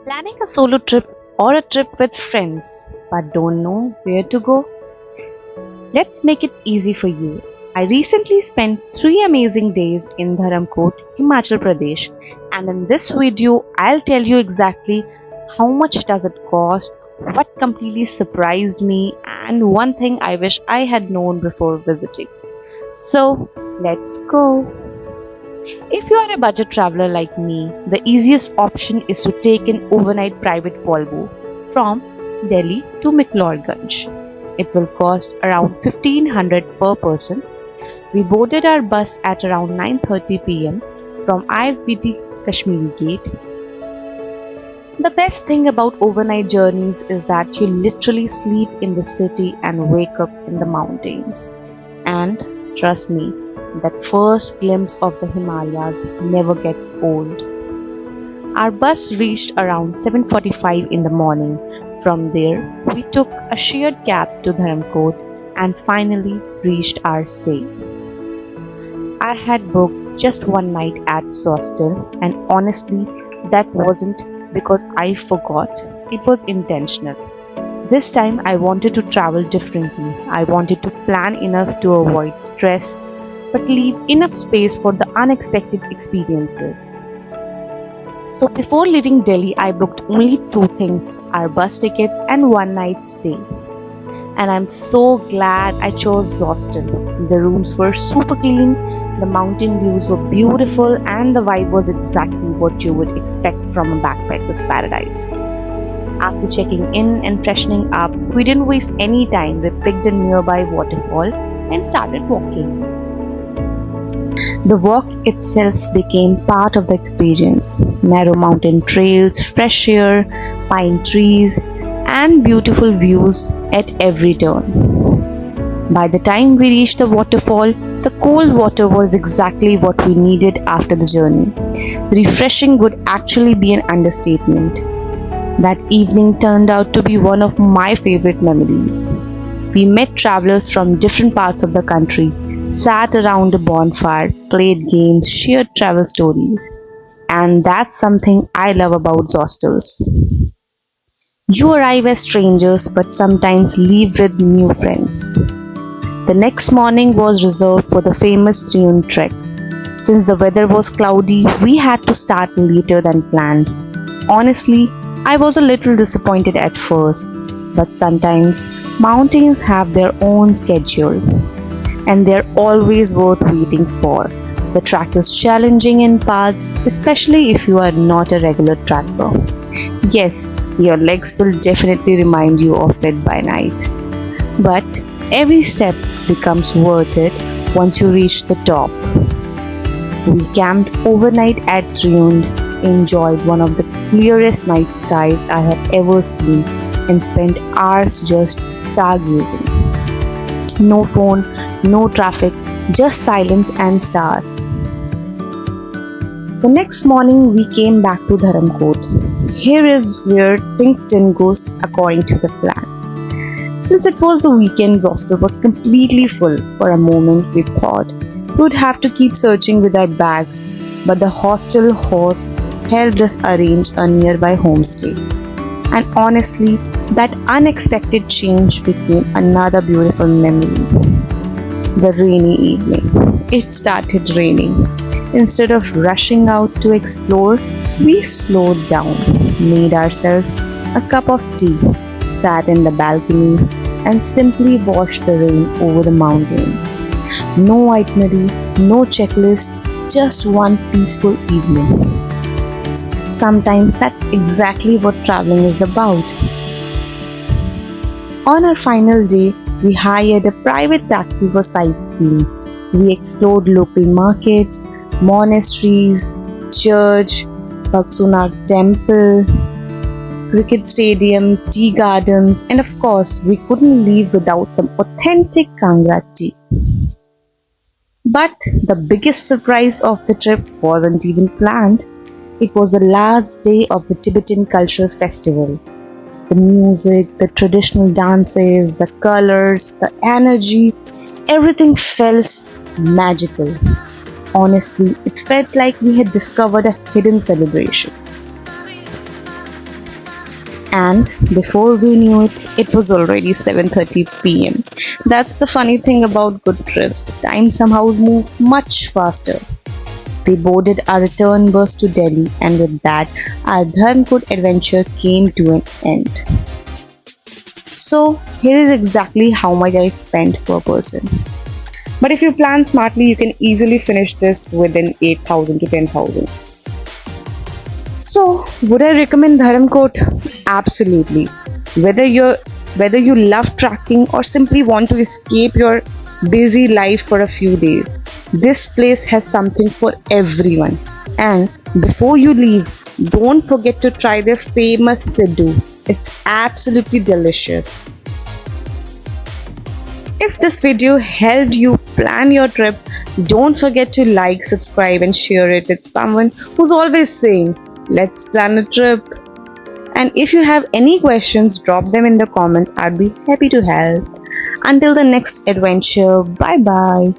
Planning a solo trip or a trip with friends but don't know where to go? Let's make it easy for you. I recently spent 3 amazing days in Dharamkot, Himachal Pradesh, and in this video I'll tell you exactly how much does it cost, what completely surprised me, and one thing I wish I had known before visiting. So, let's go. If you are a budget traveler like me, the easiest option is to take an overnight private Volvo from Delhi to McLeodganj. It will cost around 1500 per person. We boarded our bus at around 9:30 pm from ISBT Kashmiri Gate. The best thing about overnight journeys is that you literally sleep in the city and wake up in the mountains. And trust me, that first glimpse of the Himalayas never gets old. Our bus reached around 7:45 in the morning. From there, we took a shared cab to Dharamkot and finally reached our stay. I had booked just one night at hostel, and honestly, that wasn't because I forgot, it was intentional. This time I wanted to travel differently. I wanted to plan enough to avoid stress but leave enough space for the unexpected experiences. So before leaving Delhi, I booked only two things, our bus tickets and one night stay. And I'm so glad I chose hostel. The rooms were super clean, the mountain views were beautiful, and the vibe was exactly what you would expect from a backpacker's paradise. After checking in and freshening up, we didn't waste any time. We picked a nearby waterfall and started walking. The walk itself became part of the experience. Narrow mountain trails, fresh air, pine trees, and beautiful views at every turn. By the time we reached the waterfall, the cold water was exactly what we needed after the journey. Refreshing would actually be an understatement. That evening turned out to be one of my favorite memories. We met travelers from different parts of the country, sat around a bonfire, played games, shared travel stories. And that's something I love about hostels. You arrive as strangers but sometimes leave with new friends. The next morning was reserved for the famous Triun trek. Since the weather was cloudy, we had to start later than planned. Honestly, I was a little disappointed at first, but sometimes mountains have their own schedule and they're always worth waiting for. The track is challenging in parts, especially if you are not a regular tracker. Yes, your legs will definitely remind you of it by night. But every step becomes worth it once you reach the top. We camped overnight at Triund, enjoyed one of the clearest night skies I have ever seen, and spent hours just stargazing. No phone, no traffic, just silence and stars. The next morning we came back to Dharamkot. Here is where things didn't go according to the plan. Since it was the weekend, the hostel was completely full. For a moment we thought we would have to keep searching with our bags, but the hostel host helped us arrange a nearby homestay. And honestly, that unexpected change became another beautiful memory. The rainy evening. It started raining. Instead of rushing out to explore, we slowed down, made ourselves a cup of tea, sat in the balcony, and simply watched the rain over the mountains. No itinerary, no checklist, just one peaceful evening. Sometimes that's exactly what traveling is about. On our final day, we hired a private taxi for sightseeing. We explored local markets, monasteries, church, Baksunag temple, cricket stadium, tea gardens, and of course, we couldn't leave without some authentic Kangra tea. But the biggest surprise of the trip wasn't even planned. It was the last day of the Tibetan Cultural Festival. The music, the traditional dances, the colors, the energy, everything felt magical. Honestly, it felt like we had discovered a hidden celebration. And before we knew it, it was already 7:30 p.m. That's the funny thing about good trips. Time somehow moves much faster. We boarded our return bus to Delhi, and with that, our Dharmkot adventure came to an end. So, here is exactly how much I spent per person. But if you plan smartly, you can easily finish this within 8,000 to 10,000. So, would I recommend Dharamkot? Absolutely. Whether you whether you love trekking or simply want to escape your busy life for a few days, this place has something for everyone. And before you leave, don't forget to try their famous Siddu. It's absolutely delicious. If this video helped you plan your trip, don't forget to like, subscribe, and share it with someone who's always saying, let's plan a trip. And if you have any questions, drop them in the comments. I'd be happy to help. Until the next adventure, bye bye.